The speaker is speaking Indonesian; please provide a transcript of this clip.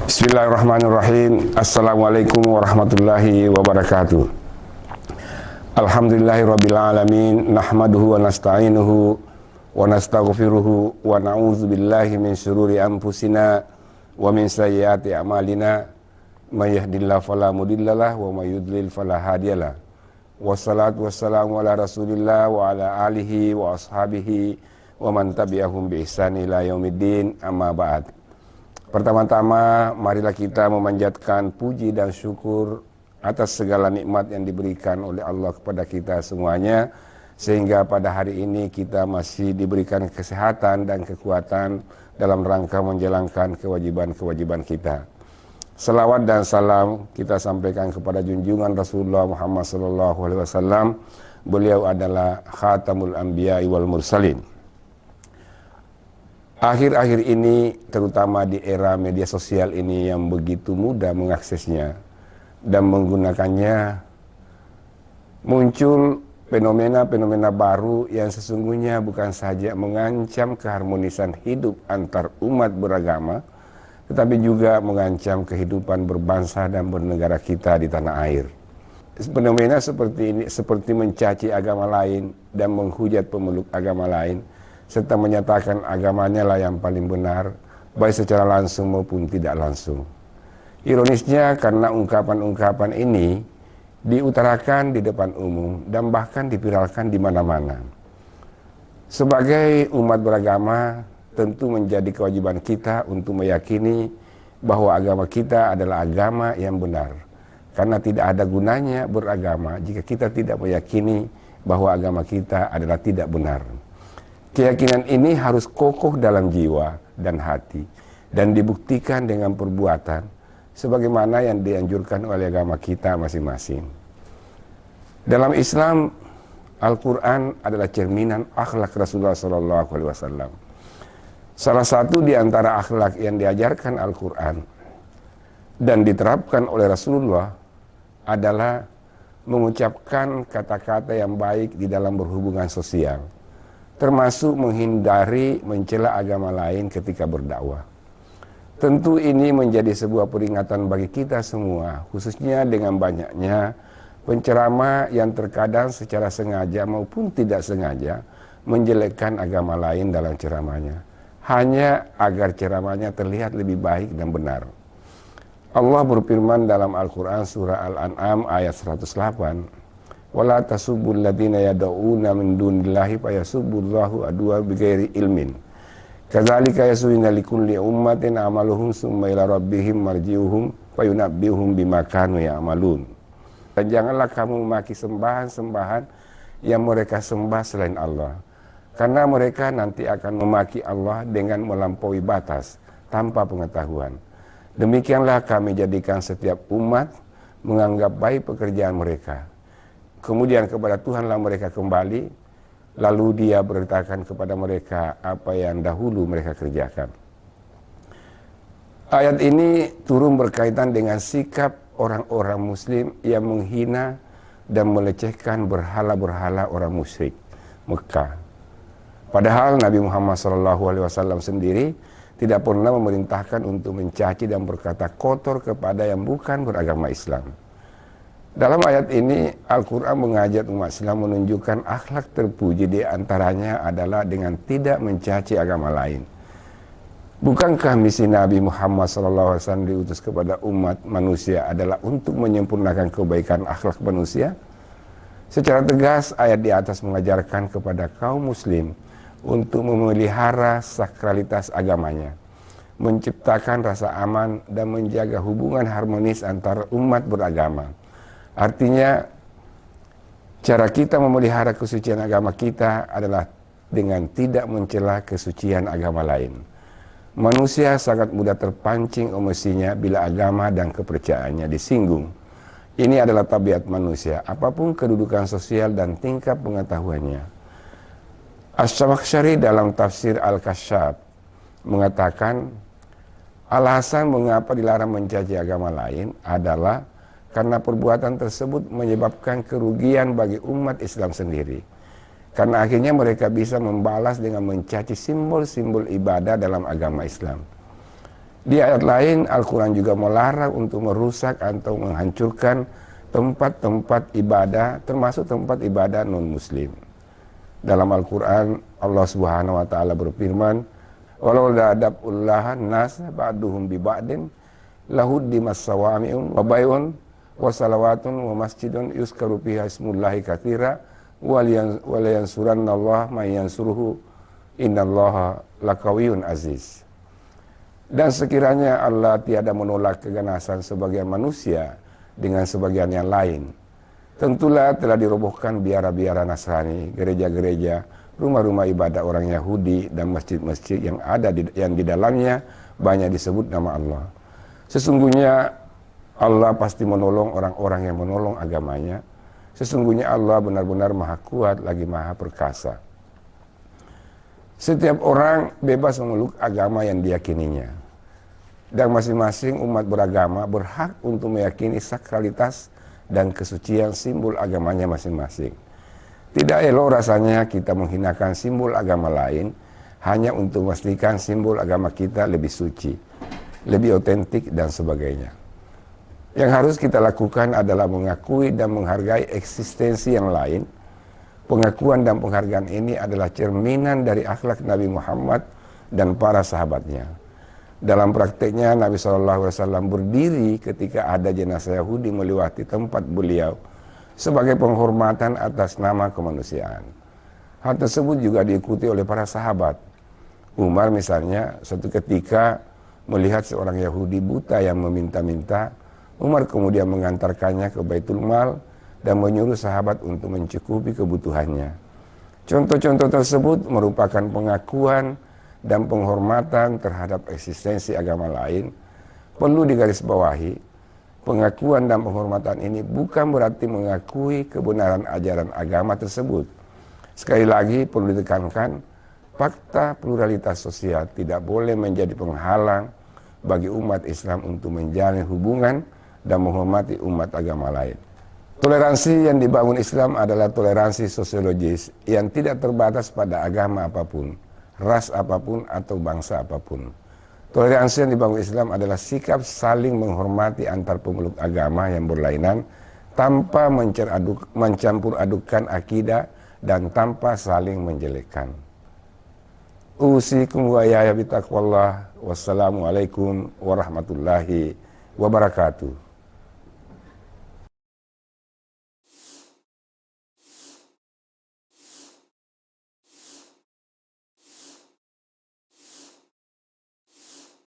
Bismillahirrahmanirrahim. Assalamualaikum warahmatullahi wabarakatuh. Alhamdulillahirabbil alamin, nahmaduhu wa nasta'inuhu wa nastaghfiruhu wa na'udzu billahi min syururi anfusina wa min sayyiati a'malina. May yahdihillahu fala mudhillalah wa may yudlil fala hadiyalah. Wassalatu wassalamu ala Rasulillah wa ala alihi wa ashabihi wa man tabi'ahum bi ihsan ila yaumiddin. Amma ba'd. Pertama-tama, marilah kita memanjatkan puji dan syukur atas segala nikmat yang diberikan oleh Allah kepada kita semuanya, sehingga pada hari ini kita masih diberikan kesehatan dan kekuatan dalam rangka menjalankan kewajiban-kewajiban kita. Selawat dan salam kita sampaikan kepada junjungan Rasulullah Muhammad SAW. Beliau adalah Khatamul Anbiya wal Mursalin. Akhir-akhir ini, terutama di era media sosial ini yang begitu mudah mengaksesnya dan menggunakannya, muncul fenomena-fenomena baru yang sesungguhnya bukan saja mengancam keharmonisan hidup antar umat beragama, tetapi juga mengancam kehidupan berbangsa dan bernegara kita di tanah air. Fenomena seperti ini seperti mencaci agama lain dan menghujat pemeluk agama lain, serta menyatakan agamanya lah yang paling benar, baik secara langsung maupun tidak langsung. Ironisnya, karena ungkapan-ungkapan ini diutarakan di depan umum dan bahkan dipiralkan di mana-mana. Sebagai umat beragama, tentu menjadi kewajiban kita untuk meyakini bahwa agama kita adalah agama yang benar. Karena tidak ada gunanya beragama jika kita tidak meyakini bahwa agama kita adalah tidak benar. Keyakinan ini harus kokoh dalam jiwa dan hati dan dibuktikan dengan perbuatan sebagaimana yang dianjurkan oleh agama kita masing-masing. Dalam Islam, Al-Quran adalah cerminan akhlak Rasulullah SAW. Salah satu di antara akhlak yang diajarkan Al-Quran dan diterapkan oleh Rasulullah adalah mengucapkan kata-kata yang baik di dalam berhubungan sosial, termasuk menghindari mencela agama lain ketika berdakwah. Tentu ini menjadi sebuah peringatan bagi kita semua, khususnya dengan banyaknya penceramah yang terkadang secara sengaja maupun tidak sengaja menjelekkan agama lain dalam ceramahnya, hanya agar ceramahnya terlihat lebih baik dan benar. Allah berfirman dalam Al-Quran surah Al-An'am ayat 108, wala tasubbul ladina yad'una min dunillahi fayasubbullahu adwa bighairi ilmin kadzalika yasuyina likulli ummatin amaluhum summa ila rabbihim marji'uhum fayunabbi'uhum bima kanu ya'malun. Dan janganlah kamu memaki sembahan-sembahan yang mereka sembah selain Allah, karena mereka nanti akan memaki Allah dengan melampaui batas tanpa pengetahuan. Demikianlah kami jadikan setiap umat menganggap baik pekerjaan mereka, kemudian kepada Tuhanlah mereka kembali, lalu Dia beritakan kepada mereka apa yang dahulu mereka kerjakan. Ayat ini turun berkaitan dengan sikap orang-orang muslim yang menghina dan melecehkan berhala-berhala orang musyrik Mekah. Padahal Nabi Muhammad SAW sendiri tidak pernah memerintahkan untuk mencaci dan berkata kotor kepada yang bukan beragama Islam. Dalam ayat ini, Al-Quran mengajak umat Islam menunjukkan akhlak terpuji, di antaranya adalah dengan tidak mencaci agama lain. Bukankah misi Nabi Muhammad SAW diutus kepada umat manusia adalah untuk menyempurnakan kebaikan akhlak manusia? Secara tegas, ayat di atas mengajarkan kepada kaum muslim untuk memelihara sakralitas agamanya, menciptakan rasa aman dan menjaga hubungan harmonis antara umat beragama. Artinya, cara kita memelihara kesucian agama kita adalah dengan tidak mencela kesucian agama lain. Manusia sangat mudah terpancing emosinya bila agama dan kepercayaannya disinggung. Ini adalah tabiat manusia, apapun kedudukan sosial dan tingkat pengetahuannya. Asy-Syamakhsyari dalam tafsir Al-Kasyaf mengatakan, alasan mengapa dilarang mencaci agama lain adalah karena perbuatan tersebut menyebabkan kerugian bagi umat Islam sendiri. Karena akhirnya mereka bisa membalas dengan mencaci simbol-simbol ibadah dalam agama Islam. Di ayat lain, Al-Quran juga melarang untuk merusak atau menghancurkan tempat-tempat ibadah, termasuk tempat ibadah non-muslim. Dalam Al-Quran, Allah Subhanahu wa Ta'ala berfirman, "Walau la adabullah nas ba'duhum bi ba'din lahuddimas sawami'un wa bay'un wa salawatun wa masjidun yuzkaru fiha ismullahi katsira wa liyansurannallah man yansuruhu innallaha laqawiyyun aziz." Dan sekiranya Allah tiada menolak keganasan sebagian manusia dengan sebagian yang lain, tentulah telah dirobohkan biara-biara Nasrani, gereja-gereja, rumah-rumah ibadah orang Yahudi, dan masjid-masjid yang di dalamnya banyak disebut nama Allah. Sesungguhnya Allah pasti menolong orang-orang yang menolong agamanya. Sesungguhnya Allah benar-benar maha kuat lagi maha perkasa. Setiap orang bebas memeluk agama yang diyakininya. Dan masing-masing umat beragama berhak untuk meyakini sakralitas dan kesucian simbol agamanya masing-masing. Tidak elok rasanya kita menghinakan simbol agama lain hanya untuk memastikan simbol agama kita lebih suci, lebih otentik, dan sebagainya. Yang harus kita lakukan adalah mengakui dan menghargai eksistensi yang lain. Pengakuan dan penghargaan ini adalah cerminan dari akhlak Nabi Muhammad dan para sahabatnya. Dalam prakteknya, Nabi SAW berdiri ketika ada jenazah Yahudi melewati tempat beliau sebagai penghormatan atas nama kemanusiaan. Hal tersebut juga diikuti oleh para sahabat. Umar misalnya, suatu ketika melihat seorang Yahudi buta yang meminta-minta, Umar kemudian mengantarkannya ke Baitul Mal dan menyuruh sahabat untuk mencukupi kebutuhannya. Contoh-contoh tersebut merupakan pengakuan dan penghormatan terhadap eksistensi agama lain. Perlu digarisbawahi, pengakuan dan penghormatan ini bukan berarti mengakui kebenaran ajaran agama tersebut. Sekali lagi perlu ditekankan, fakta pluralitas sosial tidak boleh menjadi penghalang bagi umat Islam untuk menjalin hubungan dan menghormati umat agama lain. Toleransi yang dibangun Islam adalah toleransi sosiologis yang tidak terbatas pada agama apapun, ras apapun, atau bangsa apapun. Toleransi yang dibangun Islam adalah sikap saling menghormati antar pemeluk agama yang berlainan tanpa mencampur adukan akidah dan tanpa saling menjelekkan. Usikum wa ya bitaqwallah. Wassalamualaikum warahmatullahi wabarakatuh.